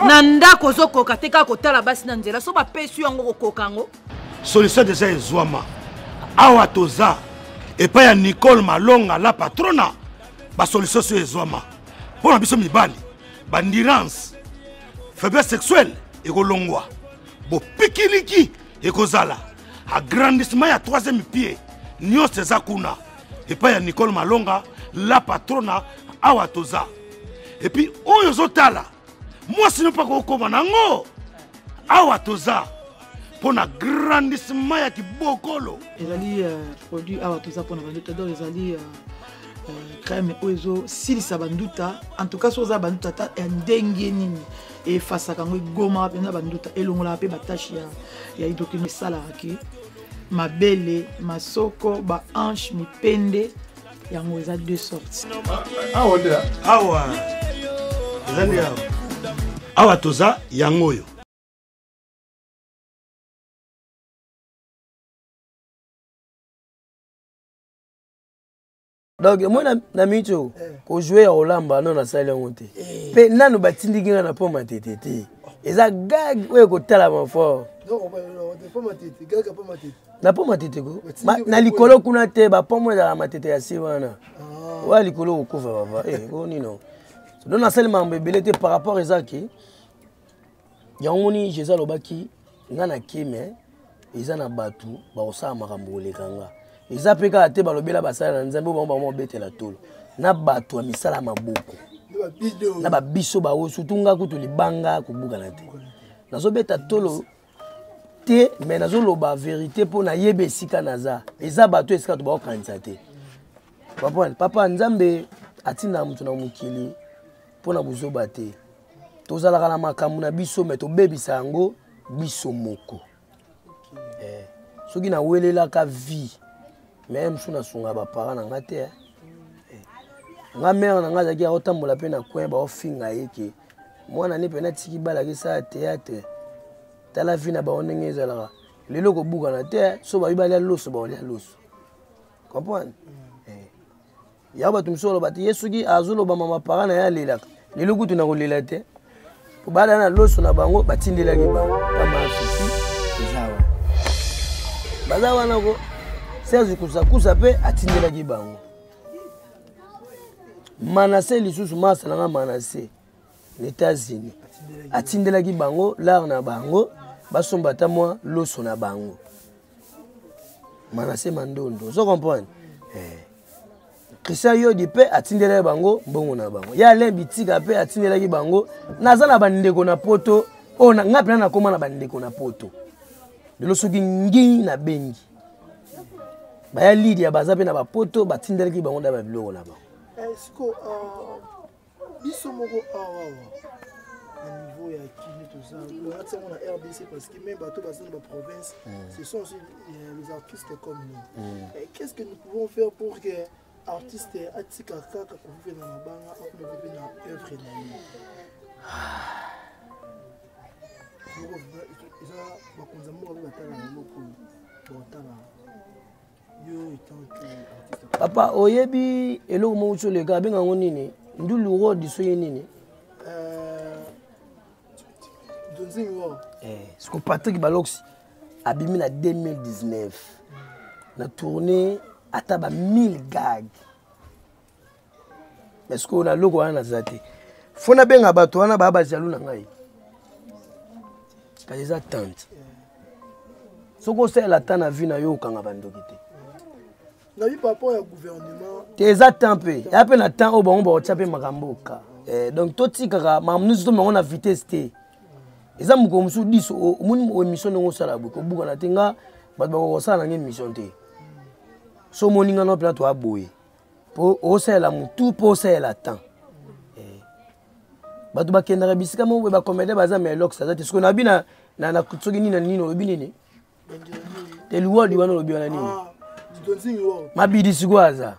Nanda kozo koka teka kotala basi na nzela so ba pesu yango kokango. Solution déjà ezwama. Awa toza et pas ya Nicole Malonga la patrona. Ba solution sur ezwama. Pona biso mibali. Bandirance. Faiblesse sexuelle ekolongwa. Bo pikiliki ekozala. Agrandissement ya troisième pied. Nyos eza kuna. Et pas ya Nicole Malonga la patrona awa toza. Et puis oyo zotala. Moi sinon pas kokoma nango. Awa toza. Pour un grandissement ya kibokolo. Ezali produit awa toza pour na banduta donc ezali crème ozo silisa banduta en tout cas soza banduta ta ndenge nini et face à kango goma pena banduta elongola pe batache ya hydroquine sala ki mabele masoko ba hanche mipende yango eza deux sortes. Awa ezali awa toza yango yo. Donc moi na micho ko jouer au lamba non na salle monter. Pe nanu batindi kinga na poma tete. Eza gag we ko tala ma fort. Non on va poma tete, gag poma tete. Na poma tete ko. Na likolo kuna te ba poma da matete ya si wana. Wa likolo ko kufa baba. Ko nino. Donc na salle mambe belete par rapport ezaki. Yangoni jeza lobaki ngana kime eza na batu ba osama makambo lekanga. Ils pe ka te balobela basala na nzambe ba betela tolo na bato ya misala maboko na ba biso ba osutunga kutu libanga kubuka na te nazo beta tolo te mais nazo loba vérité pour na yebe sika naza eza bato esika to ba okanisa te papa nzambe atina mutu na mukili pour na buzoba te tozala kana makambu na biso mais to bebisa yango biso moko soki na welela ka vie même si on a son parents na ngate nga mère na ngaza ki otambola pe na coin ba ofinga yeke mwana ne pena tiki bala ki sa théâtre tala vie na ba onenge ezala lelo ko buka na te so ba ibali loso ba oli loso comprendre ya ba tumsolo ba yesu ki azulo ba mama parents na ya lela lelo kutu na ko lela te ko bala na loso na bango batindela ki ba kama fifi ezawa bazawa nako Serge kusa pe atindela ki bango. Manase lisusu masa na Manase les États-Unis. Atindela ki bango l'art na bango basomba ta moi loso na bango. Manase mandondo. Vous comprenez? Christian yo di pe atindela bango mbongo na bango. Ya le bitika pe atindela ki bango naza na bandeko na poto ona ngapena na koma na bandeko na poto. De loso ki ngi na bengi. Baya Lydia bazape na ba poto batindelaki bango da ba biloko na ba. Est-ce que biso moko awa au niveau ya Kini tout ça, on a RDC parce que même bateau basé dans la province, ce sont aussi les artistes comme nous. Qu'est-ce que nous pouvons faire pour que artistes atika kaka ko vivre na banga ou ko vivre na œuvre na nous? Ils ont ba konza mo ba tala na moko ba tala. Papa oyebi eloko mo ucho le gabenga ngonini ndulu rodi soye nini donzingo siko Patrick Balox abimi na 2019 na tourner ataba 1000 gags parce que na logo wana zate fona benga bato wana baba jalu na ngai ka les attentes soko c'est la tana vie na yo kanga bandoki te. Na bi papa ya gouvernement tes attentes pe ya pe na temps o bon ba otchape makamboka donc toti kaka mamnusu to mona vitesse te eza mukomsu diso omuni o émission ngo sala buko buka na tenga ba ko sala na émission te so moninga no plateau aboye po o sala mutu po sala temps ba to ba kendra bisika mo ba comédie baza melox ça te ce qu'on a bina na kutsogi nini na nini o binini te luwa di wana lobi wana nini mabidi sigwaza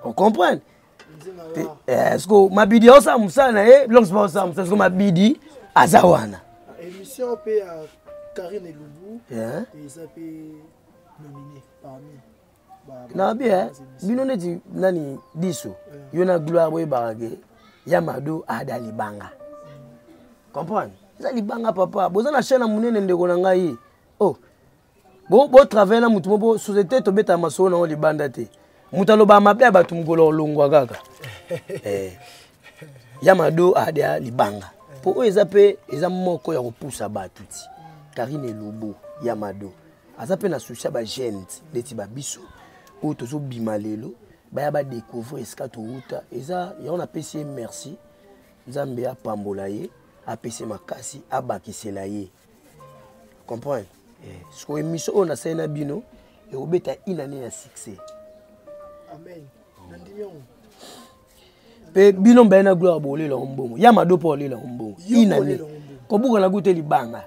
on comprend est-ce que mabidi osa musana lox ba osa musana est-ce que mabidi azawana émission pe à Karine Lubu et ça peut nominer parmi na bien bino neti nani diso yona gloire boy barage Yamado Adali Banga comprendre eza libanga papa boza na chaîne munene ndeko na ngai oh bo travailler na mutu mo société to beta masolo na libanda te mutu aloba mabe ya batu mgolo longwa kaka Yamado adia libanga po oyo eza moko ya kopusa batu ti Karine Lobo Yamado aza pe na soucia ba gente leti ba biso o tozo bima lelo baya ba découvrir esika to uta eza ya on appelle merci Nzambe a pambola ye apesi makasi abakisela ye comprendre ce que émission on a ça na bino et obeta inane ya succès amen nandimio pe bino mba na gloire bolela mbongo Yamado po lela mbongo inane kobuka na gute libanga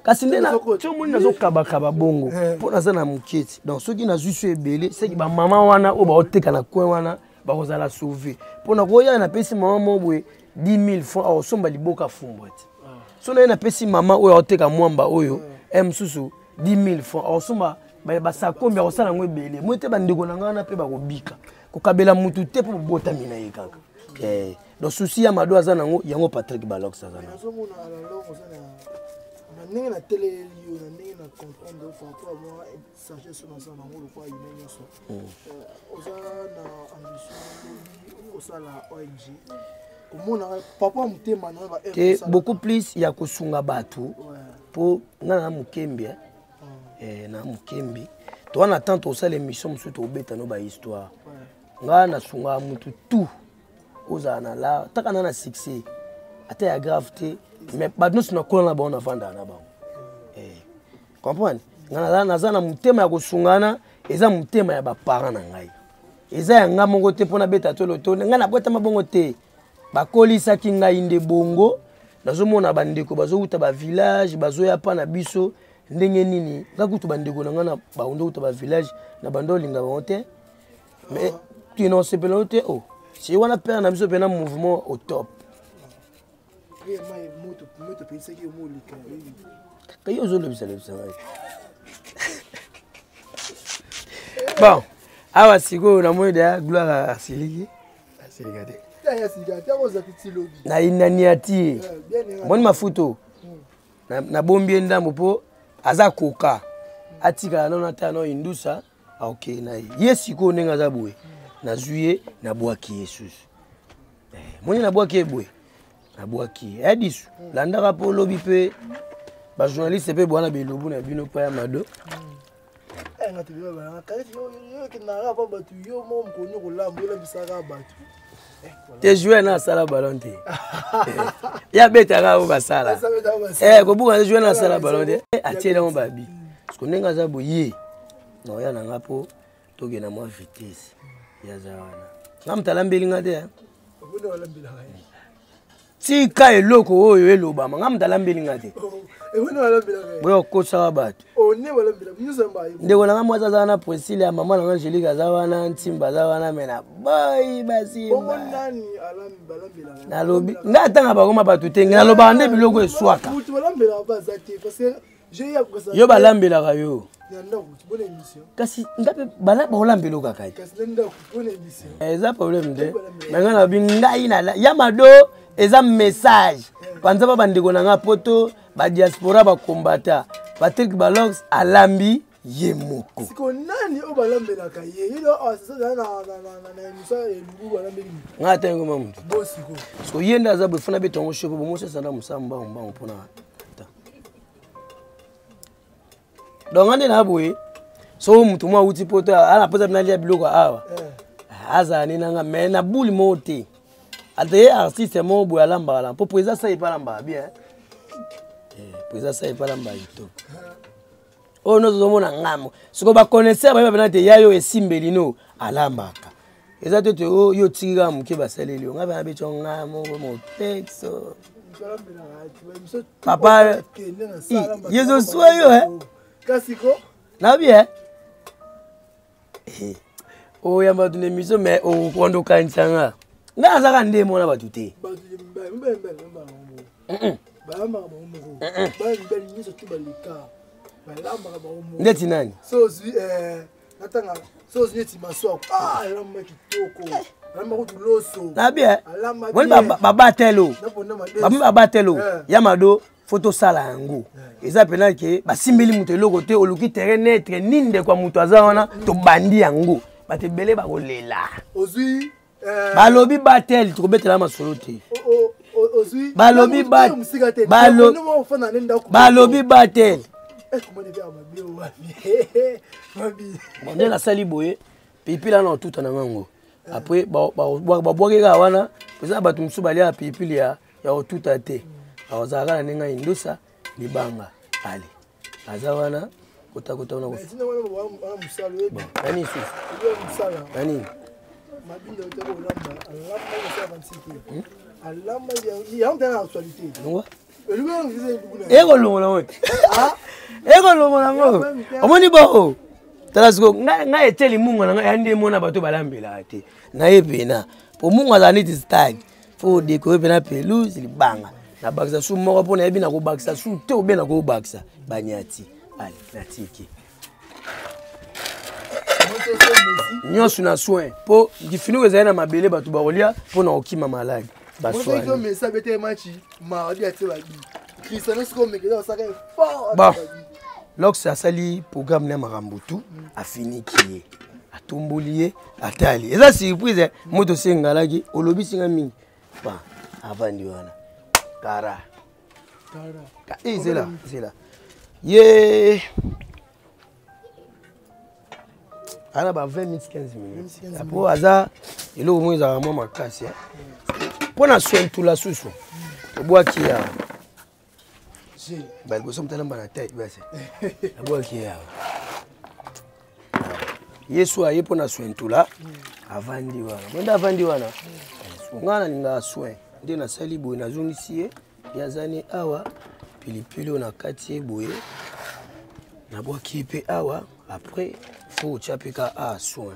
kasi ndena tio moni nazo kaba bongo pona za na muketi donc soki na zusu ebele seki ba mama wana o ba oteka na coin wana ba kozala sauver pona koya na pesi mama mobwe 10 000 francs au somba liboka fumbwati so na pesi mama oyo oteka mwamba oyo msusu 10 000 francs au somba ba sakombi a osala ngwe ebele mote ba ndeko na ngana pe ba kobika kokabela mutu te po bota mina ye kaka donc souci Yamado aza nango yango Patrick Balox aza nango nazomona alongo za na ndenge na télé yo na ndenge na comprendre par rapport à moi sagesse na sana nango lokwa yimenya so oza na ambition osala ONG komona papa mutema na ba te beaucoup plus ya kosunga batu po ngana na mukembe na mukembe to wana tante osala émission musu to obeta no ba histoire ngana na sunga mutu tout ozana la takana na succès ata ya grave te mais badno sina kola na bona vanda na ba comprendre ngana na zana mutema ya kosungana eza mutema ya ba parents na ngai eza ya nga mongo te pona beta to loto ngana bota mabongo te bakolisa ki ngai nde bongo nazomona bandeko bazouta ba village bazoya pa na biso ndenge nini ngakutu bandeko na ngana baondo uta ba village na bando linga bonte mais tu non c'est pelote oh si on a peur na biso pena mouvement au top kayo zo le bisale bon awa siko na moyo de gloire à Siliki na inaniati moni mafuto na bombi ndambo po aza koka atika na na tano indusa okay na yesiko nenga za boye na juillet na boaki Jesus moni na boaki ebwe na boaki edisu landaka po lobi pe ba journaliste pe bwana belobu na bino pa Yamado ngati biba bana kati yo kinara pa batu yo mo mkonyo kolamba yo bisaka batu te jouer na sala ballon te ya beta ga o basala ko buka jouer na sala ballon te atiela mo babi parce que nenga za boye no ya na ngapo toge na mo vitesse ya zawana ngamtalambeli ngate obune walambela si ka eloko oyo eloba ngamtalambeli ngate ebune walambela boyo kosa batu one walambela nyusa mbayi ndeko na mwa za na Priscilla ya mama na Angelique azawana ntimba zawana mena boy basi bongo nani alambela na lobi ngatanga bakoma batu tenge na loba nde biloko eswaka mutu walambela bazati parce que yo balambela kayo bonne émission kasi ngape bala bolambela kaka kasi nenda bonne émission eza problème de ngana bingai na Yamado eza message panza ba bandeko na nga poto ba diaspora ba combattant Patrick Balox alambi yemoko siko nani o balambela kaye ilo asasa na émission elubu balambeli ngata ngo mamu bosiko so yenda aza befuna betongo shoko bomosa sana musamba mbanga mpona donc ande na boye so mutu mwa uti poto ala poza binalia biloko awa aza ni nanga mais na buli mote ate artiste mo boye alamba ala po presa sa ipalamba bien presa sa ipalamba ito oh no zo mona ngamo siko ba connaisseur ba bana te yayo esimbelino alambaka eza te yo tika muke basaleli ngaba na becho ngamo mo texo papa yezo soyo kasiko na bien oh yamba tune miso mais o kondo kanchanga nga zaka ndemo na batu te ndeti nani sozi natanga sozi neti maswa lamba kitoko na bien woni babatelo babatelo yamado photo sala yango eza pena ke basimbeli muto eloko te oluki terrain netre ninde kwa muto aza wana to bandi yango batebele bakolela balobi batel tukobetela masolo te balobi batel bonde nasali boye pipila na otuta na ngango après babwakeka wana eza bato mosusu balia pipili ya otuta te azalaka na ndenge indosa libanga ale aza wana kotakota wana nani susu nani ekolongola ngo omoni bo tala siko ngai eteli mungu na ngai yandi mona bato balambela te naye pena po mungu azala neti stade fo décorer pena pelouse libanga na bakisa su moko mpona yebi na kobakisa su te obe na kobakisa banyati ale natiki nyonso na soin mpo ndifiniko ezali na mabele bato bakolia mpo na kokima maladi lox asali programme na makambo tu afiniki ye atumboli ye atali eza surprise moto sengalaki olobisinga mingi ba avandi wana kara zela ye ana ba 20 minutes 15 minutes apo aza eloko mo ezaka mwa makasi mpona swentula susu obwaki ya baliboso mtalamba na tete basi abwaki ya yesu aye mpona swentula avandi wana mwenda avandi wana nga nalinga soin nde nasali boye nazongisi ye yazani awa pilipili oyo na kati ye boye nabwaki ye mpe awa après fo otya mpe ka soin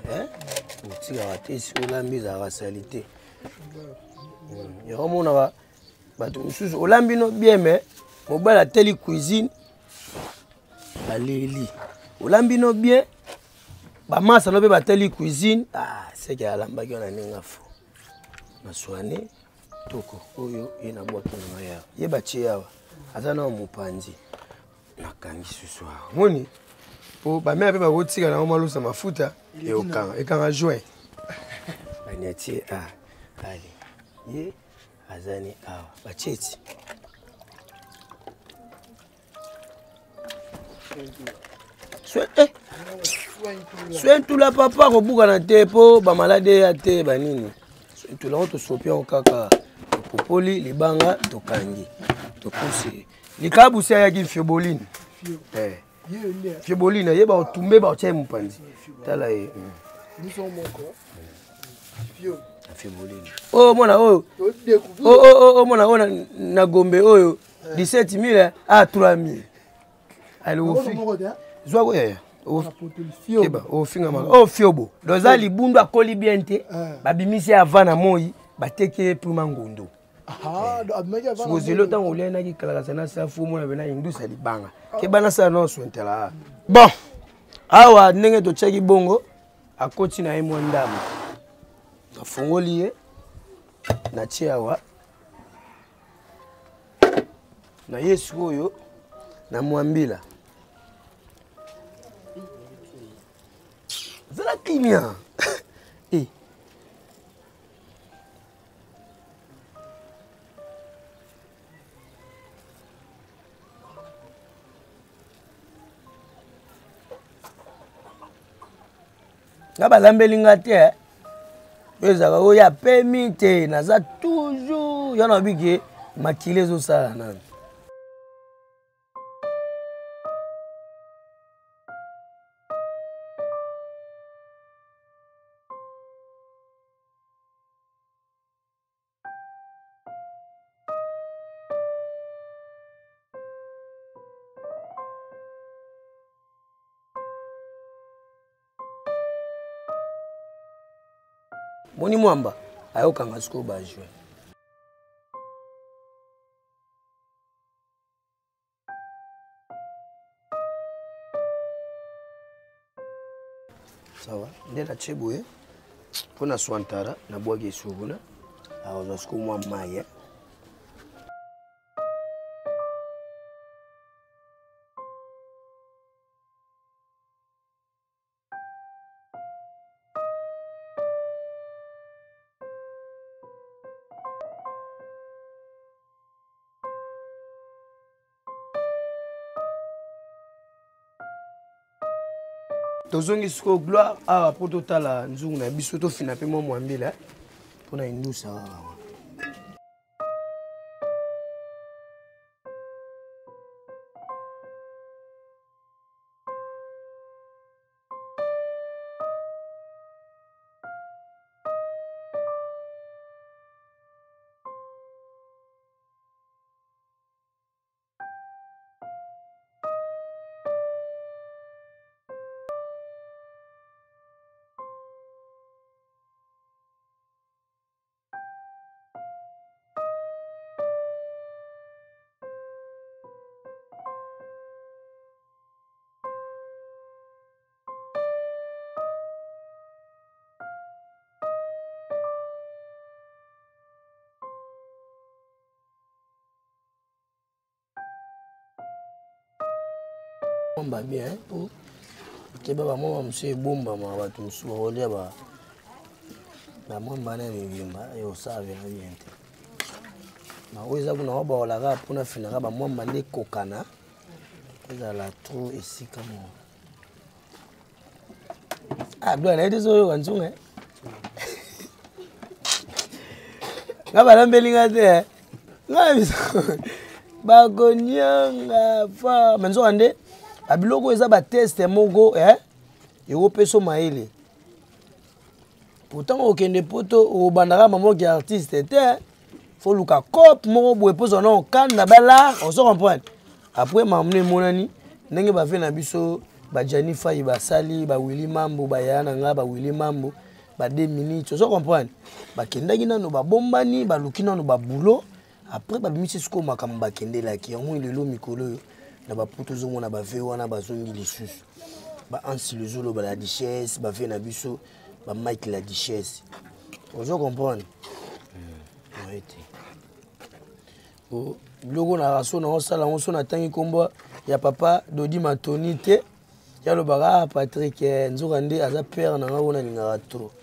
otikaka te esi olambi ezalaka sali te yakomonaka bato mosusu olambi no bien me mobali ateli cuisine aleli olambi no bien bamasa no mpe bateli cuisine seke alambaki wana ndenge fo naswane toko oyo ye nabwaki nanga yawa ye batie yawa aza na mopanzi nakangi susu awa moni po bamea mpe bakotika nango malusa mafuta ekanga join baniatie ale ye azani awa bacheti swentula papa kobukana te mpo bamalade ya te banini swentula ngo tosopi yango kaka topopoli libanga tokangi tokusi likabusi ayaki fioboline fioboline ye baotumbe baotya ye mopanzi tala ye fioboline oyo mwana oyo mwana oyo na gombe oyo 17 000 3000 ali zwako yaya ofinga maka oyo fiobo doza libundu akoli bien te babimisi ava na moi bateke prima ngondo sokozelo ntango olianaki kalakasa na safu omona pena indusa libanga kebana sala nyonso ntela bon awa ndenge totyaki bongo akoti na ye mwa ndambo afongoli ye natie awa na yesu oyo na mwambila zala kimia nga balambeli nga te ezaka oyo apemi te naza toujours yana biki makile ezosala nani moni mwamba ayokanga sikoyo bajwe sawa nde natie boye Pour na sointara na boage soubuna. Alors lorsque moi maille. Tozongi siko gloire à pour total nzungu na biso to fina pe mo mwambela pona indusa Bomba bien pour que baba mama monsieur bomba ma ba tout so olia ba na mwamba na mibimba yo save na bien te na oza kuna ba ola ga pona fina ga ba mwamba ne kokana eza la trop ici comme ah blo na ite so yo kanzunga ngaba lambelinga te ngaba bagonyanga fa menzo ande abiloko eza ba test moko ego peso maele pourtant okende poto obandaka mamoki artiste te faut luka cop moko boye poso na okanda na bala on se comprendre après mamne monani ndenge ba fait na biso ba Jani Fayi ba sali ba Willy Mambo ba yana nga ba Willy Mambo ba 2 minutes on se comprendre ba kendaki nano ba bombani ba luki nano ba boulot après ba bimisi siko makambo ba kendelaki yango lelo mikolo na ba poto zongo na ba ve wana ba zongi lisusu ba ansi le zolo ba la duchesse ba fait na biso ba Mike la duchesse on se comprendre été logo na raso na osala onso na tangi kombo ya papa Dodi Matoni te ya lo baga Patrick nzoka nde aza père na nga wona linga trop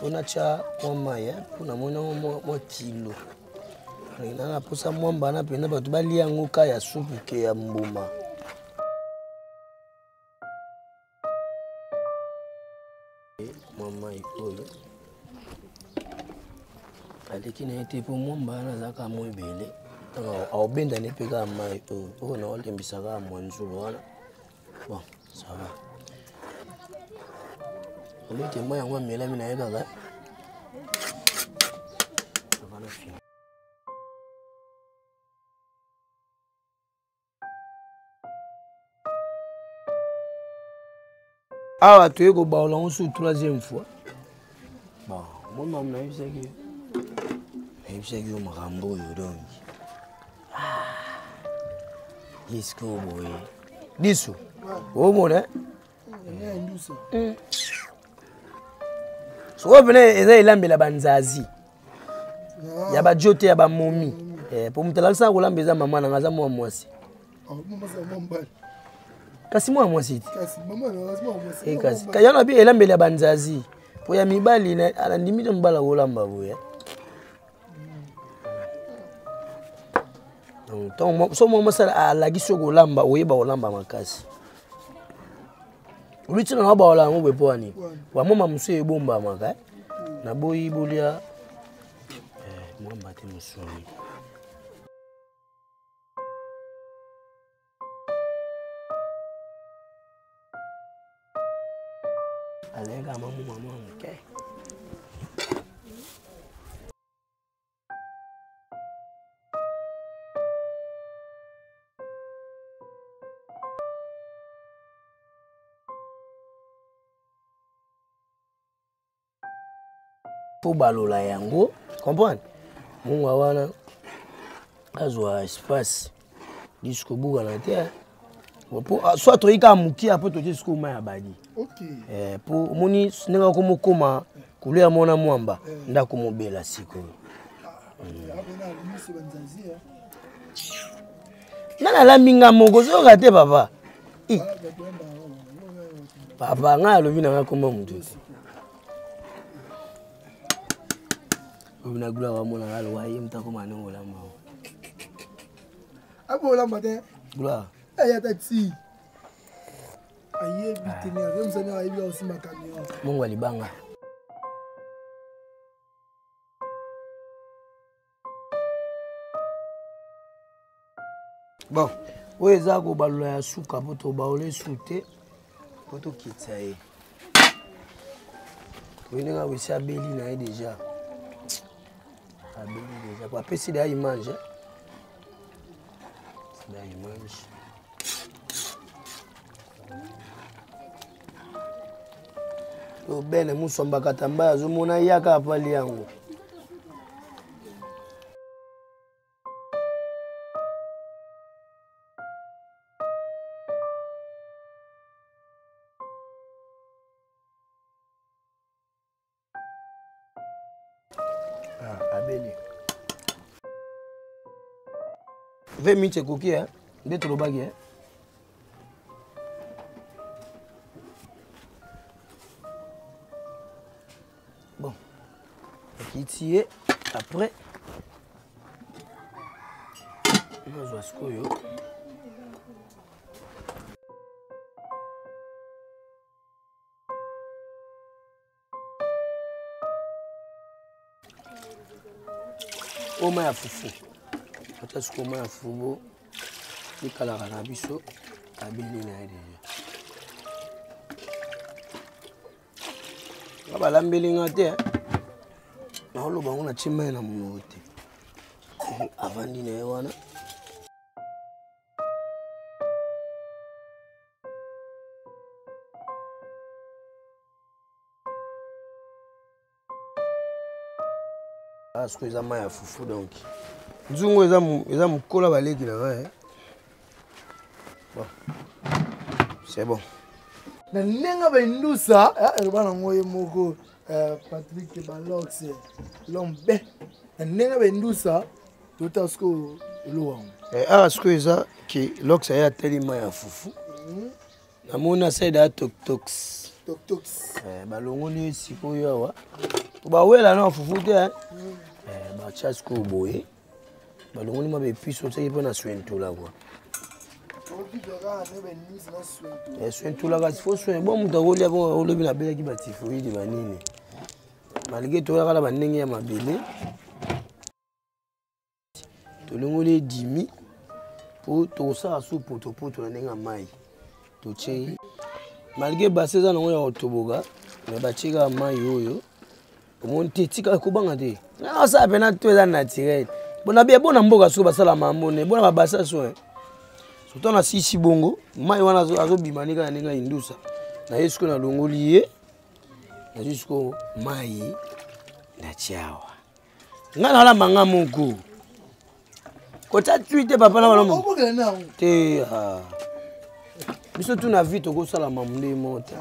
on a cha maya pour na mona mo kilo na posa mwamba na pena batu bali yango ka ya supu ke ya mbuma mama ikolo aleki na ete po mwamba na zaka mo ebele au benda ne peka mai o na olembisa ka mwanzulu wana bon ça va on est moi yango mela mina yeka ga ah tu es go baola on sous troisième fois bon moi maman na yebisaki yo makambo yo donc disco boy diso o mona so bene eza ilambela banzazi ya bajote ya bamomi po mutalakisa kolamba eza mama na ngaza mwa mwasi kasi mwa mwasi kasi kayana bi elambela ya banzazi po ya mibali na anandimite mbala kolamba boya donc so mo mosala alagi so kolamba oyeba kolamba makasi Ulitina na ba wala ngwe po ani wa mama musu ebomba maka na boyi bolia mwamba te musuni alenga mamu mama ok. Pour balola yango, comprendre? Munga wana azwa espace jusqu'au bout à terre. Soit tu as muki après tu dis qu'on m'a abadi. Ok. Pour moni nenga komo koma couleur mona mwamba nda komo bela siko. Nana la minga moko zo gate papa. Papa nga lo vina nga koma mutu. Obina gula wa mona ngalo wa yimta koma nengo la ma. Abo la matin. Gula. Il y a taxi. Aïe, bitene, même ça n'a pas aussi ma camion. Mon walibanga. Bon, où est-ce que vous avez souka pour te baoler souté pour te quitter? Vous n'avez pas aussi à Béli déjà. À Béli déjà. Pour appeler c'est des images. C'est des images. O bene musomba katamba zomona yaka pali yango. Ah, abeli. 20 minutes cookie hein, ndete lo bagi hein. Bon. Qui après on va jouer yo. Oma ya fufu. Ata skoma ya fufu. Ni kala kana biso abili na déjà. Baba lambeli ngate. Na lo bango na chimba na munote. Avandi na wana. Parce que ça m'a fufu donc. Nzungu eza mukola baleki na hein. Bon. C'est bon. Na nenga bendusa, bana moye moko Patrick Balox Lombe. Na nenga bendusa totasko loa. Asko eza ki lox ya telima ya fufu. Na mona saida tok-toks. Tok-toks. Balongoli sikoyo awa. Ba wela na fufu te. Ba chasko boye. Balongoli mabe piso teki pona swentula kwa. Swentula ka fo swen bon mutagoli abo olobi na bela ki batifoidi banini. Malgré to la ba ndenge ya mabele. Tolongoli dimi pour to sa soupe to na ndenge mai. To che malgré baseza na ya otoboga na bachika mai oyo. Omonti tika ko banga te. Na sa pena to eza naturel. Bona bien bona mboka so basala mamone bona babasa so. Surtout na sisi bongo mai wana azo bimanika na ndenge indusa. Na yesko na longoli ye. Na jusqu'au mai na chiawa. Ngana la manga moko. Kota tuite papa na balomo. Te ah. Biso tu na vite ko sala mamle mota.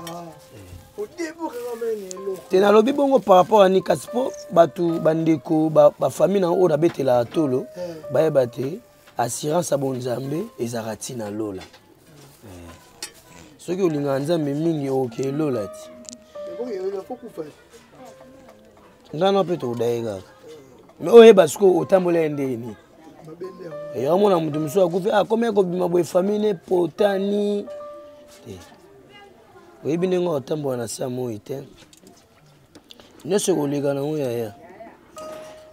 Te na lobi bongo par rapport à Nikaspo batu bandeko ba famille na o da betela tolo ba yebate assurance abonzambe ezarati na lola. Soki olinga nzambe mingi oke lola ti. Ngana pe to daega. Mais oyeba siko otambola ndeni. Et on a mutu muso akufi combien ko bima boy famille potani. Oui bien ngo otambola na samo ite. Nyoso kolega na ngoya ya.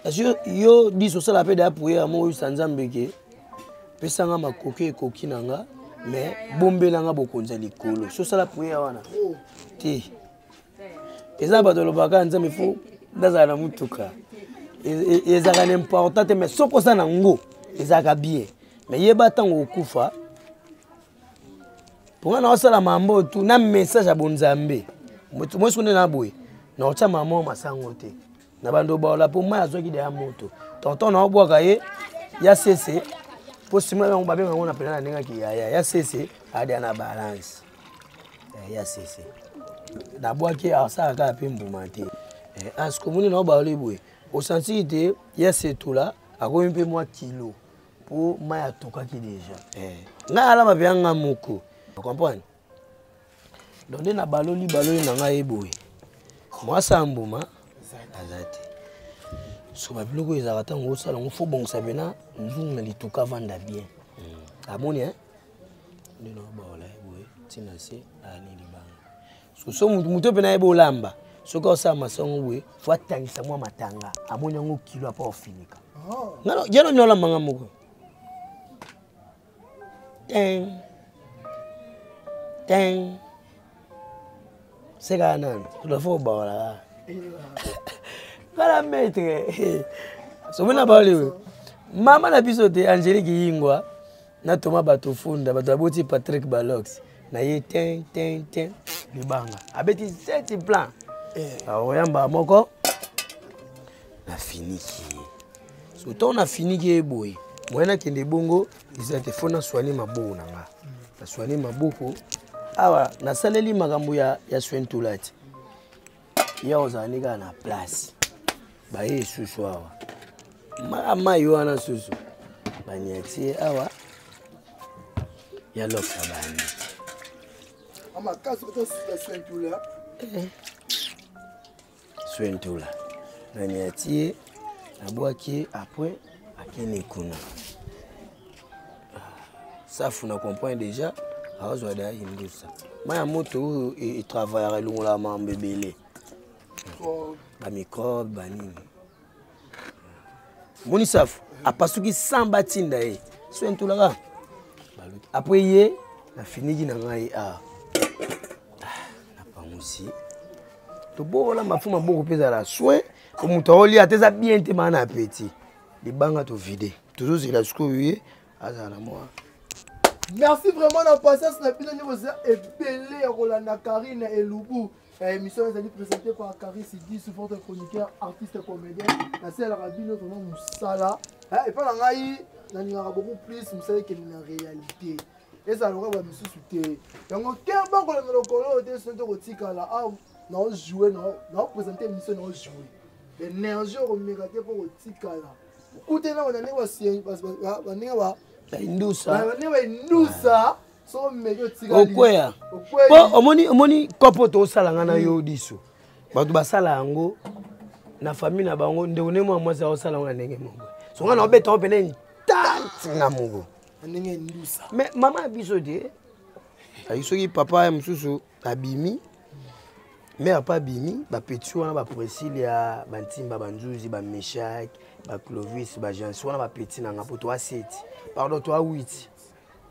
Asio yo diso sala pe da pouye amo yu sanzambe ke. Pesanga makoke ekoki nanga mais bombela nga bokonza likolo. So sala pouye wana. Ti. eza bato lobaka nzambe fo ndazala na mutuka ezaka n'important te mais soko sa nango ezaka bien mais yeba ntango okufa ponga na osala mambo tu na message ya bonzambe moi sonde na boye na otya mama masango te na bando baola po mai azwaki de ya moto tonton na obwaka ye ya sese po simula bango babenga ngo na pena na ndengaki ya sese ade na balance ya sese na bwaki asalaka pe mbuma te asko moni na baola boye osanti te ya setula akomi mpe mwa kilo po mai atokaki deja ngai alama mpe yanga moko comprendre donc nde na baloli na ngai boye mwasi ya mbuma aza te so babiloko ezalaka ntango osala ngo fo bongisa pena nzungu na lituka vanda bien amoni nde na baola boye ntina se ani libanga so moto mpe na yeba olamba soki osala masango boye fo atangisa mwa matanga amoni yango kilo apa ofinika jano mino olambanga moko Dang. C'est gagnant. Il faut boire. Voilà maître. So mona bali. Mama na biso te Angélique Yingwa na Thomas Batofunda bataboti Patrick Balox na ye ten libanga. Abeti 7 plan. Oyamba moko na finiki. So to na finiki boy. Mwana kende bongo izate fona swali mabuku nanga. Na swali mabuku awa nasaleli makambo ya swentulati ya ozanika na place baye susu awa mama yoana susu banyati awa ya loksa bani ama kaso to swentula swentula banyati abwaki après akene kuna safu na comprendre déjà azwa da indusa maya moto et travaillera longola mambe belé ba microbe banini moni safu apasuki samba tinda e so entulaka après ye na finiki na ngai na pamusi to bola mafuma boko peza la soin ko muto oli ateza bien te mana appétit libanga to vide toujours il jusqu'au huit azala moi. Merci vraiment la patience na bino ni vous epelé Rolanda Karine et Lubu. Émission est présentée par Karis Sidi, sous votre chroniqueur, artiste comédien. La seule rabino vraiment musala. Et pas la ngai, na ni beaucoup plus musala que na réalité. Et ça l'aura ba musu souté. Donc quel bon ko le kolo de ce to tika la na jouer na présenter émission na jouer. L'énergie remégaté pour tika la. Écoutez là on a né aussi parce que Indusa. Indusa. So mejo tika. Okwea. Po omoni kopo to salanga na yo diso. Bato basala yango na famille na bango ndeko mo mwasa osala nga ndenge mongo. So nga na obeta opene ntantinga mongo. Ndenge Indusa. Mais maman biso de ayisoki papa ya mususu abimi. Mais papa bimi ba petit wana ba Priscilla ba Ntimba ba Nzuzi ba Meshak ba Clovis ba Jansi wana ba petit na ngapo toi 7. Pardon, toi 8.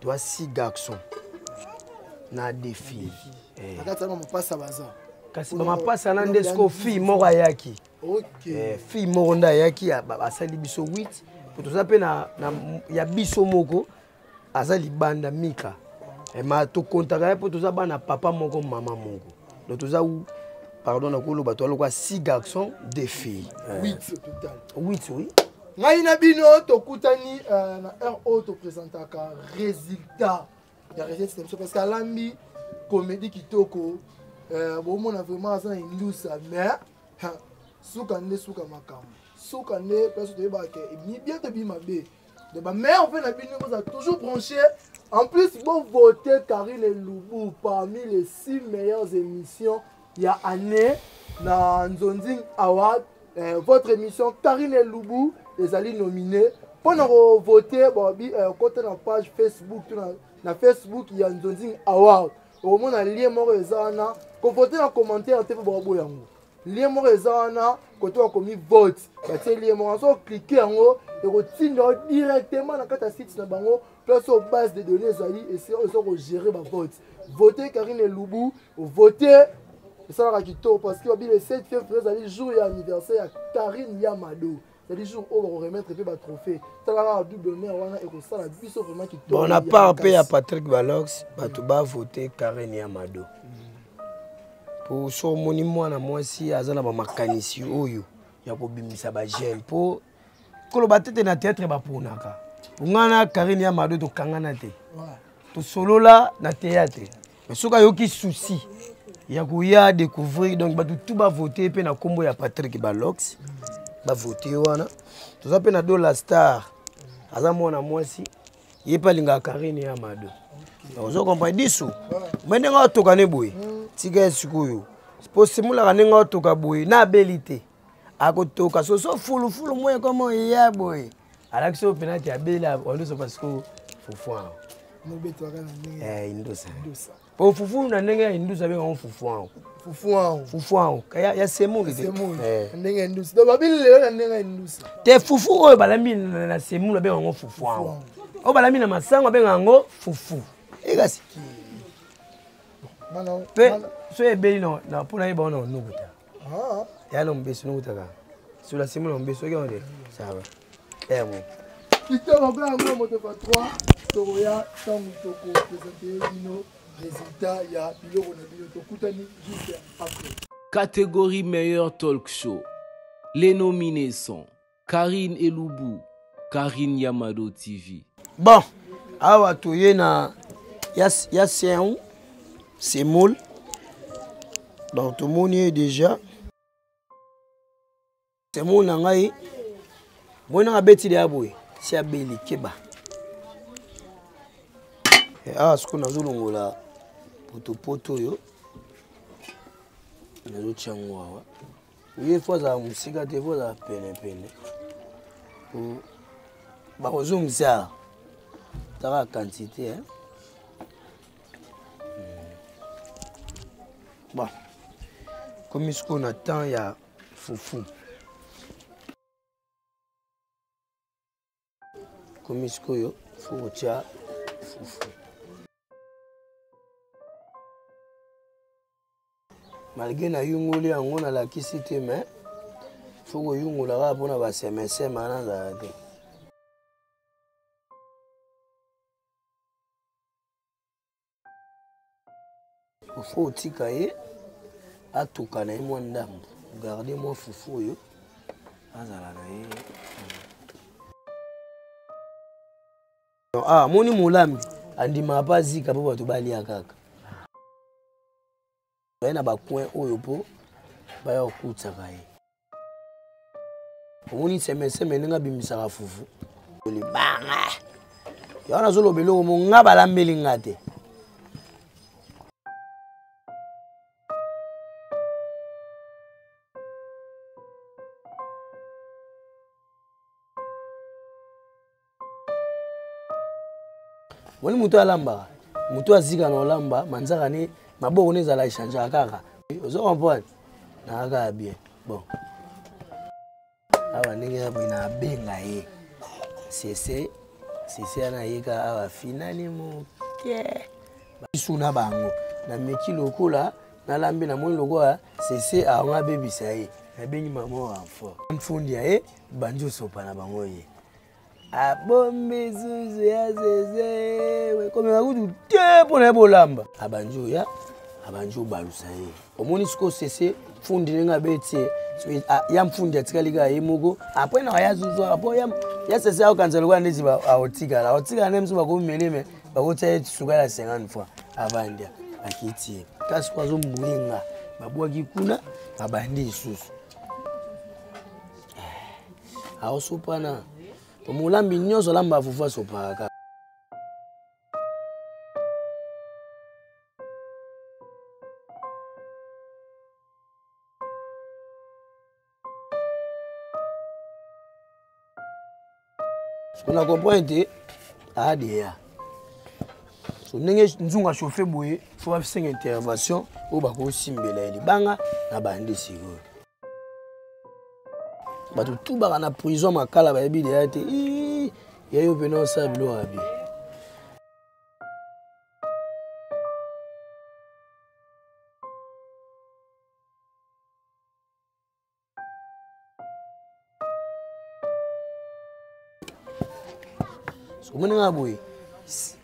Toi 6 garçons. Na des filles. Akata mama passa baza. Kasi mama passa na ndesko fille moko ayaki. OK. Fille moko nda ayaki asali biso 8. Pour tout ça pe na ya biso moko azali banda mika. Et ma to kontaka pour tout ça bana papa moko mama moko. Donc tout ça où pardon na kolo bato lokwa 6 garçons, 2 filles. 8 au total. 8 oui. Ngai na bino tokutani na RO to présentaka résultat. Ya résultat parce que alambi comédie kitoko bon mona vraiment ça Indusa mais suka makam. Suka ne parce que ba ke ni bien te bi mabe. De ba mais en fait na bino vous a toujours branché. En plus bon voter Karine Lubu parmi les 6 meilleures émissions il y a année na Nzonzing Award. Votre émission Karine Lubu les alliés nominés pour voter côté la page Facebook na Facebook il y a Nzonzing Award au moins un lien mort ezana ko voter en commentaire te bo yango lien mort ezana côté wa komi vote ba te lien mort so cliquer yango et ko tinda directement na kata site na bango place aux bases de données ezali et c'est ko gérer ba vote voter Karine Lubu voter ça va quitter parce que le 7 février c'est le jour d'anniversaire de Karine Yamado. C'est le jour où on remettre le trophée. Ça va double honneur et comme ça la biso vraiment qui bon, on a pas appelé à Patrick Balox, tu vas voter Karine Yamado. Pour ce monument na moi si azana ba makanisi oyo ya ko bimisa ba jeune pour ko lo batete na théâtre ba ponaka. Ngana Karine Yamado to kangana te. To solo là na théâtre. Mais soka yoki souci. Ya ko ya découvrir donc ba tout ba voter pe na kombo ya Patrick Balox. Ba voter wana. To za pe na do la star. Aza mwana mwasi. Yepa linga Karine Yamado. Vous comprenez disso? Mais nga toka ne boy. Tika sikuyo. Possible ka nenga toka boy na belité. Akotoka so fulu moyen comment ya boy. Alakso penati ya bela on so parce que fufu. No beto kana nenga. Indosa. Po fufu na nenga indosa be on fufu. Fufu. Ya semulu de. Nenga indosa. Do babile na nenga indosa. Te fufu oyo balami na semulu be on fufu. O balami na masango be ngo fufu. Egasi. Pe so ebeli no na pona yeba no nukuta. Ya no mbeso nukuta ka. Sur la semule mbeso ke onde. Ça va. Clairement. Victor Robert ngo moto fa 3 Toroya tangu toko présenter dino résultat ya biloko na biloko tokutani juste après. Catégorie meilleur talk show. Les nominés sont Karine Eloubou, Karine Yamado TV. Bon, awa toye na ya c'est moule. Donc tout le monde est déjà. C'est moule nangai. Moi na beti de aboy. Si abeli keba. Ah ce qu'on a zulungola poto yo. Na zo changwa. Oui faut za musika te faut za pene. Pour ba kozungisa. Ta quantité hein. Bon, comme ce qu'on attend, il y a foufou. Comme ce qu'il y a foufou. Malgré na yungoli ango na la kisite mais faut que yungola va pour na ba semese mana za de. Faut tikaye atukana mo ndambo garder mo fufu yo azala na ye moni mulambi andima pa zika po bato balia kaka na ba coin oyo po ba ya okutsaka ye moni semese menenga bimisaka fufu olibanga yana zolo beloko mo ngaba lambeli ngate. Wani mutu alamba, mutu azika na olamba, manzaka ni maboko neza la échanger kaka. Ozo comprendre? Na kaka bien. Bon. Awa ndenge ya bina benga ye. C'est ana yeka awa finali moke. Suna bango. Na meki lokola na lambi na moni lokola c'est awa bebisa ye. Na bengi mama wa fo. Mfundi ya ye banjo sopa na bango ye. Abombe zuzu ya zeze we comme la route te pour na bolamba abanjo balusa ye omoni siko sese fundi nga beti so ya mfundi atikali ga yemoko après na ya zuzu après ya sese au kanzelo kwa ndezi ba otika na mso ba ko meleme ba ko tsaye tsuka la 50 fois abandia akiti kasi kwa zo mbulinga babwaki kuna abandi isusu aosopana Mulambi nyonso lamba fufa sopaka. On a compris adia. So ndenge nzunga chauffer boye, faut faire 5 interventions au bako simbela eli banga na bande siko. Bato tout baka na prison makala ba yebi de ate ya yo pena sa bilo abi Soumoni ngaboué.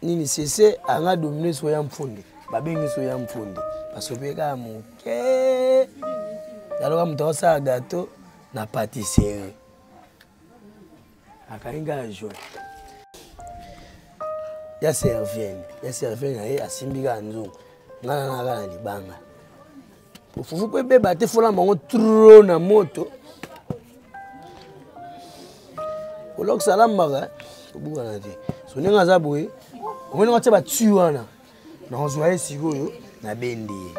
Nini c'est anga dominer so ya mfundi. Babengi so ya mfundi. Basopeka muke. Alors comme ça gâteau na pâtisserie. Akainga jo. Ya servienne na asimbika nzungu. Ngana na libanga. Fufu pe beba te fola mango trop na moto. Olok salamba obuka na te. So ninga za boye. Omoni ngati ba tuwana. Na ozwaye sikoyo na bendi.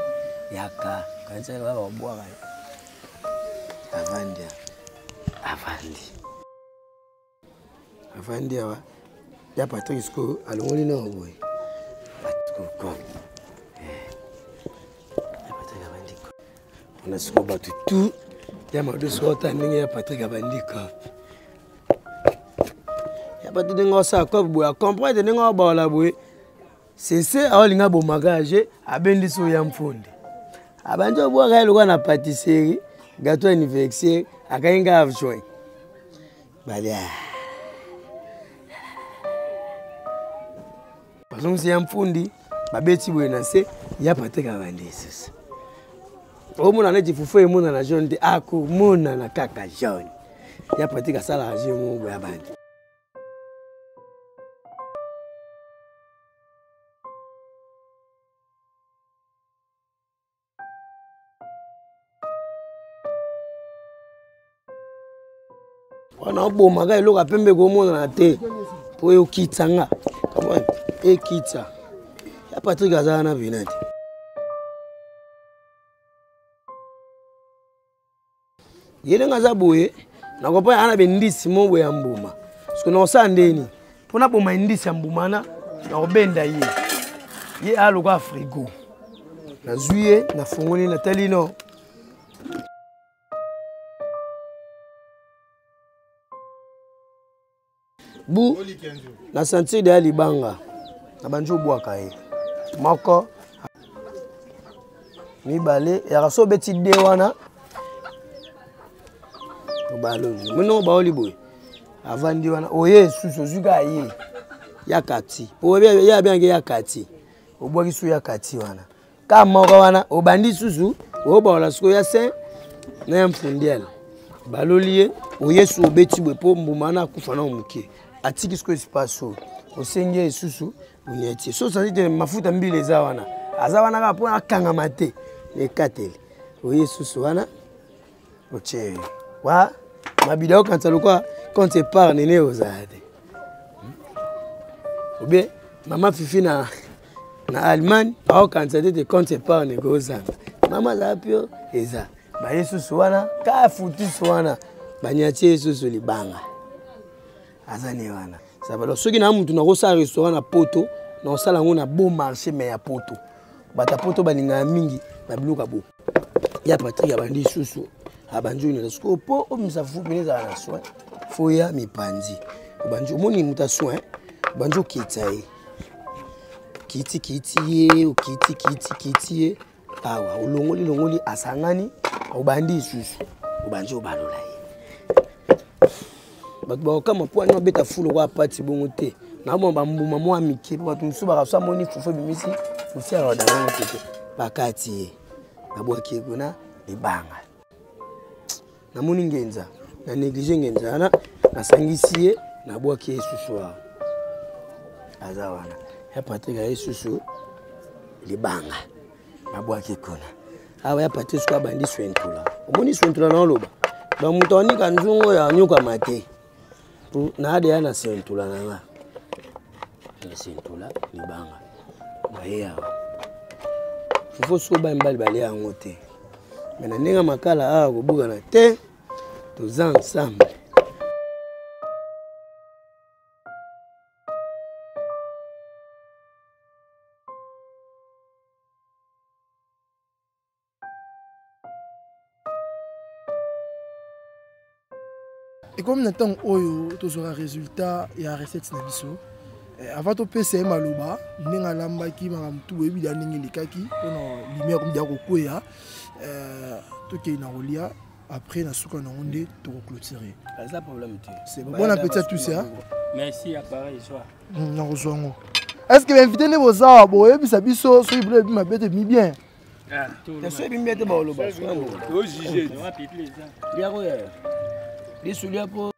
Yaka kanza ba bwa. Avandi awa. Ya Patrick Sko alongoli na boye. Patiko. On a souvent battu tout. Il y a deux sortes de Patrick Abandika. Il y a pas de dingue ça comme boya. Comprendre de dingue ba la boye. C'est alinga bo magaje abendi so ya mfundi. Abanjo bo ga lokwa na pâtisserie, gâteau anniversaire, akainga avjoin. Balia. Parce que c'est ya mfundi, babeti boyena se ya Patrick Abandisa. Omona na jifufu emona na jaune de ako mona na kaka jaune. Ya Patrick asala aje mungu ya bandi. Wana boma ga eloka pembe ko mona na te. Po yo kitanga. Comment kitsa. Ya Patrick azana na binati. Yele ngaza boye na kopa ana bendisi mo ya mbuma siko na osandeni pona boma indisi ya mbuma na obenda ye aluka frigo na zuye na fongoli na talino bu na sentir de libanga na banjo bwaka ye moko mibale ya so beti de wana balozi mino baoli boy avandi wana oye suso zuka ye yakati obe ya bien ke yakati obwaki su yakati wana kama wana obandi susu obola siko ya saint na mfundiel baloliye oye su obeti bwe po mbuma na kufa na muke atiki siko espace osenge susu unyeti so ça dit mafuta mbile za wana aza wana ka po akanga mate ekateli oye susu wana oche wa mabidao quand ça quoi quand c'est par néné aux ade ou bien maman fifi na Allemagne au quand ça dit quand c'est par négoza maman za pio eza ba yesu suwana ka futi suwana banyati yesu libanga azani wana ça va soki na mutu na kosa restaurant na poto na osala ngona bon marché mais ya poto bata poto balinga mingi babiluka bo ya Patrick abandi susu abanjo nisko po omisa fu bineza na soin foya mipanzi banjo moni muta soin banjo kitai kiti ye kiti awa ulongoli asangani obandi susu banjo balola ye bakba kama po na beta fulo kwa parti bongo te na bomba mbuma mo amike ba tumsu ba kaswa moni fufu bimisi fufu ya rodana tete bakati babwaki kuna libanga na moni ngenza na négligé ngenza na sangisiye na bwaki Yesusu azawana ya Patrick Yesusu libanga na bwaki kuna awa ya Patrick kwa bandi swentula omoni swentula na loba ba mutoni kanzungo ya nyuka mate na ade yana swentula na swentula libanga baia fufu so ba mbali bale yango te mena ninga makala a kobuka na te toza ensemble et comme nous avons un résultat et un recette na biso avant de passer maloba ninga lambaki makamtu ebi da ningi likaki ona lumière comme dia kokwea to ke na rolia après na suka na onde to clôturer. Ça problème tu. C'est bon appétit à tous hein. Merci à pareil soir. Na rejoindre. Est-ce que l'invité ne vous a boye bisa biso so ibule bi mabete mi bien. Ah, tout le C'est bien mettre ba loba. monde. Jugé, on va piquer ça. Bien quoi. Les souliers pour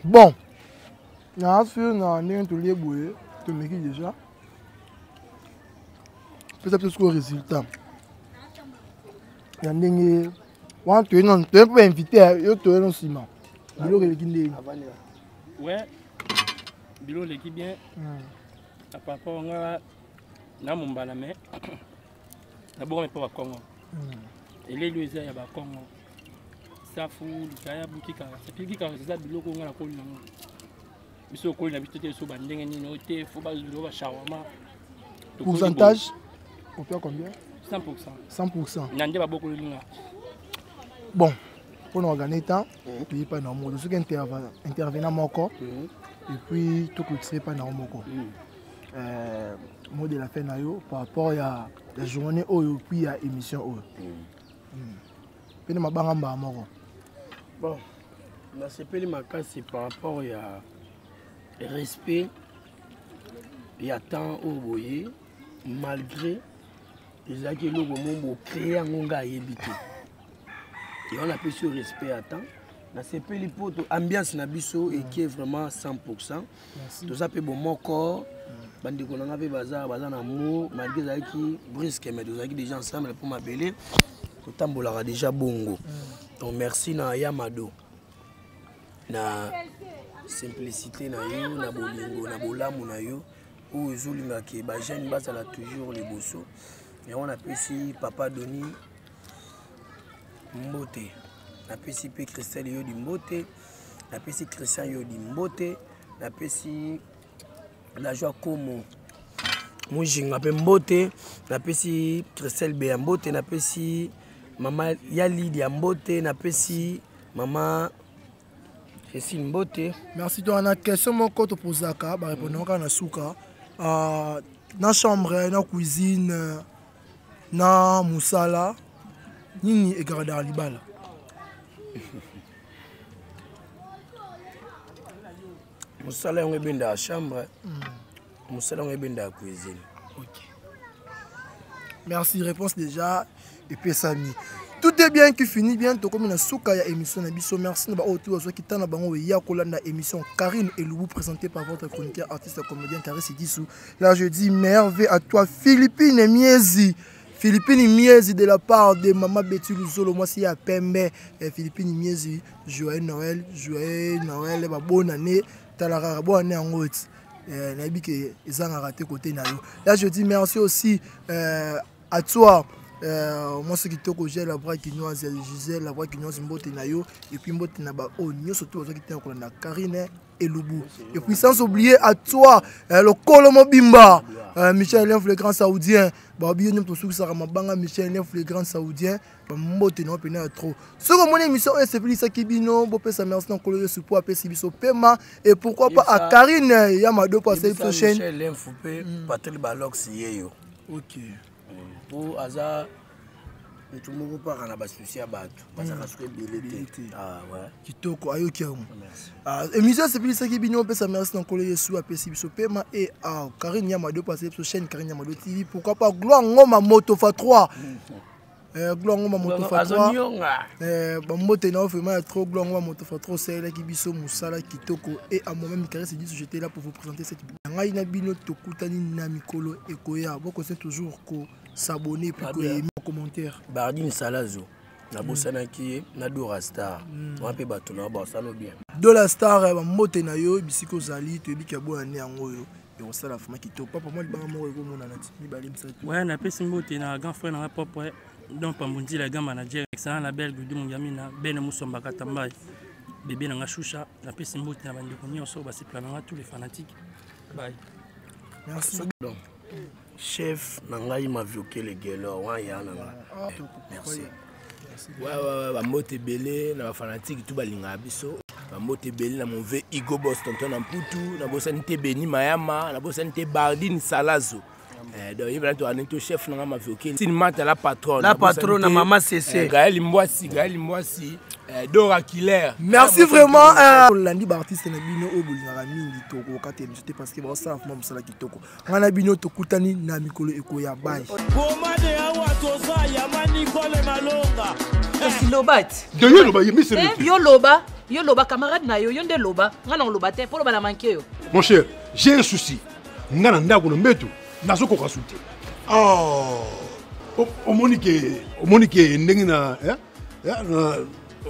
Bon, na sûr na ndenge tolie boye tomeki déjà peut-être jusqu'au résultat ya ndenge wana toye non toye mpo invité yo toye no nsima biloko eleki ndenge. Ouais, bilo l'équipe bien. À par rapport à na mumbala mais d'abord mais pas Congo. Et les lui ya ba Congo. Safu likaya bukika. C'est puis kika ça bilo ko ngala ko nango. Biso ko na bitete so bandenge ni no te fo ba bilo ba shawarma. Pourcentage on peut combien? 100%. 100%. Nande ba beaucoup linga. Bon, pour nous organiser temps, puis pas normal. Ce qui intervenant moko et puis tout que pas normal moko. Mot de la fin na yo par rapport à la journée oyo puis à émission oyo. Puis ma banga mba moko. bon. Na sepeli makasi par rapport à respect et à temps au boye malgré les acquis mo créer ngonga yebité. Et on appelle sur respect à temps. Na sepeli poto ambiance na biso et qui est vraiment 100%. Tout ça peut bon mon corps. Bandi ko nga pe baza na amour malgré ça qui brisque mais tous qui déjà ensemble pour m'appeler. Tout tambola déjà bongo. Donc merci na Yamado. Na simplicité na yo na bolingo na bolamu na yo ou zolinga ke ba jeune bazala toujours les bosso. Et on appelle ici Papa Doni Mbote. Na pesi pe Christelle yo di Mbote. Na pesi Christian yo di Mbote. Na pesi la joie comme Mujinga pe Mbote. Na pesi Christelle be Mbote. Na pesi Maman Yali di Mbote. Na pesi Maman Jessie Mbote. Merci toi. On a question mon côté pour Zaka. Bah répondons quand on a souka. Na chambre, na cuisine, na musala. Nini et garda libala. Musala on est bien dans la chambre. Musala on est bien dans la cuisine. Ok. Merci, réponse déjà. Et puis Samy. Tout est bien qui finit bien. Tout comme une souka ya émission Nabiso. Merci na autour qui t'a na bango ya kolanda émission Karine Eloubou présentée par votre chroniqueur artiste comédien Karis Sidissou. Là je dis merveille à toi Philippine Miezi. Philippine Miezi de la part de Maman Betty Luzolo. Moi c'est à Pembe. Philippine Miezi. Joyeux Noël, bonne année. Talara bonne année en route. Nabi que ils ont raté côté na yo. Là je dis merci aussi à toi. Moi ce qui te cogère la voix qui nous Gisèle la voix qui nous Mbote na yo et puis Mbote na ba o nyo surtout qui te na Karine Eloubou et puis sans oublier à toi le Kolomo Bimba Michel Lenf le grand saoudien ba biyo nyom to sou ça mabanga Michel Lenf le grand saoudien ba Mbote na pena trop ce que mon émission est c'est ça qui bino bo pesa merci dans Koloyo support apé sibiso pema et pourquoi pas à Karine Yamado passer prochaine Michel Lenf pe Patrick Balox yeyo. OK. Pour hasard, tout le monde part en bas souci à battre. Parce que c'est belé. Ah ouais. Kitoko ayo kiamu. Merci. émission c'est plus ça qui bino peut ça merci dans collège sous APC biso pema et Karine Yamado passer sur chaîne Karine Yamado TV pourquoi pas Gloire Ngoma Moto Fa 3 Gloire Ngoma Moto Fa 3 ba moto na vraiment trop Gloire Ngoma Moto Fa 3 c'est là qui biso musala kitoko et à moi-même Karine s'est dit j'étais là pour vous présenter cette ngai na bino tokutani na mikolo ekoya boko c'est toujours ko s'abonner puis ko aimer commentaire Bardine Salazo na bosana ki na Dora Star on peut battre na bosana bien Dora Star ba moto na yo bisiko zali to bika bo ane yango yo et on sala fama kitoko papa moi ba mo ko mona na ti bali msatu ouais na pesi moto na grand frère na papa donc Pambundi la grand manager excellent la belle Gudu Mungamina Ben Musomba Katambai bébé na choucha na pesi moto na bande ko nyonso ba se plana tous les fanatiques bye merci chef na ngai ma vioquer les gueuleurs wa ya na merci ouais ba moto belé na ba fanatique tout balinga biso ba moto belé na mon ve Igo Boss tonton na Mputu na bosanité Beni Mayama na bosanité Bardine Salazo donc il va to chef na ma vioquer cinéma la patronne maman CC Gaël Mbwasi Dora Killer. Merci vraiment Landi ba artiste na bino obolinga mingi toko kate c'était parce que ba sa fama musala kitoko ngana bino tokutani na mikolo ekoya bai Bomade awa toza ya Nicole Malonga lobat de loba yemi c'est yo loba camarade na yo nde loba ngana loba te pour loba na manqué yo mon cher j'ai un souci ngana ndako na mbeto nazo ko consulter Monique ndenge na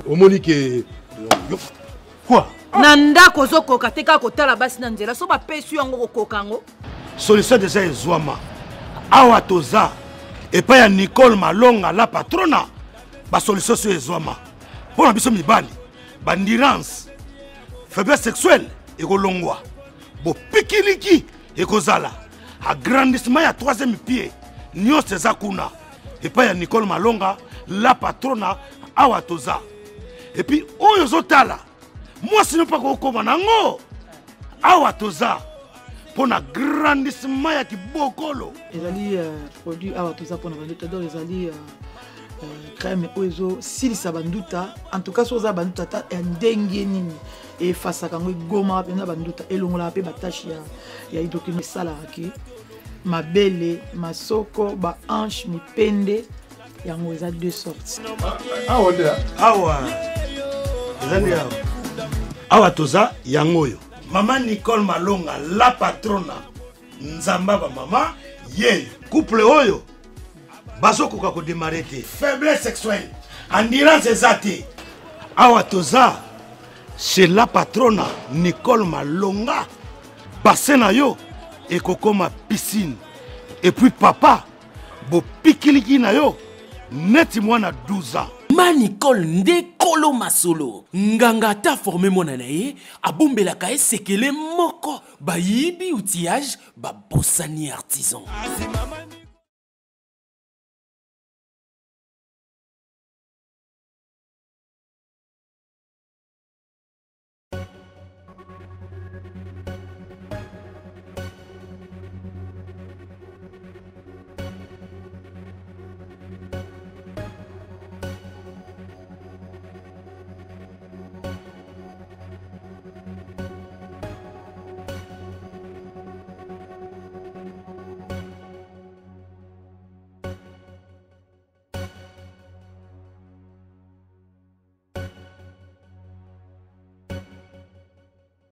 Monique quoi na ndako zokoka te kaka kotala basi na nzela so bapesi yango kokokango solution déjà ezwama awa toza epai ya Nicole Malonga la patrona basolution so ezwama mpo na biso mibali bandurance faiblesse sexuelle ekolongwa bopikiliki ekozala agrandissement ya 3e pied nyonso eza kuna epai ya Nicole Malonga la patrona awa toza epuis oyo ozotala mwasi no mpa kokoma nango awa toza mpona grandissement ya kibokolo ezali produit awa toza mpona banduta donc ezali crème oyo ezosilisa banduta en tout cas so oza banduta ata ya ndenge nini efasaka yango egomaka mpenza banduta elongolaka mpe batashe ya hydroquine esalaka ki mabele masoko bahanche mipende yango eza 2 sortes awa toza yango oyo mama Nicole Malonga la patrona nzamba ba mama ye couple oyo bazokoka kodemare te faiblesse sexuelle endurance eza te awa toza chez la patrona Nicole Malonga bassin na yo ekokoma piscine et puis papa bopikiliki na yo neti mwana 12 ans Nicole nde kolo masolo nganga ta formé mona na ye abombelaka esekele moko bayibi outillage babosani artisan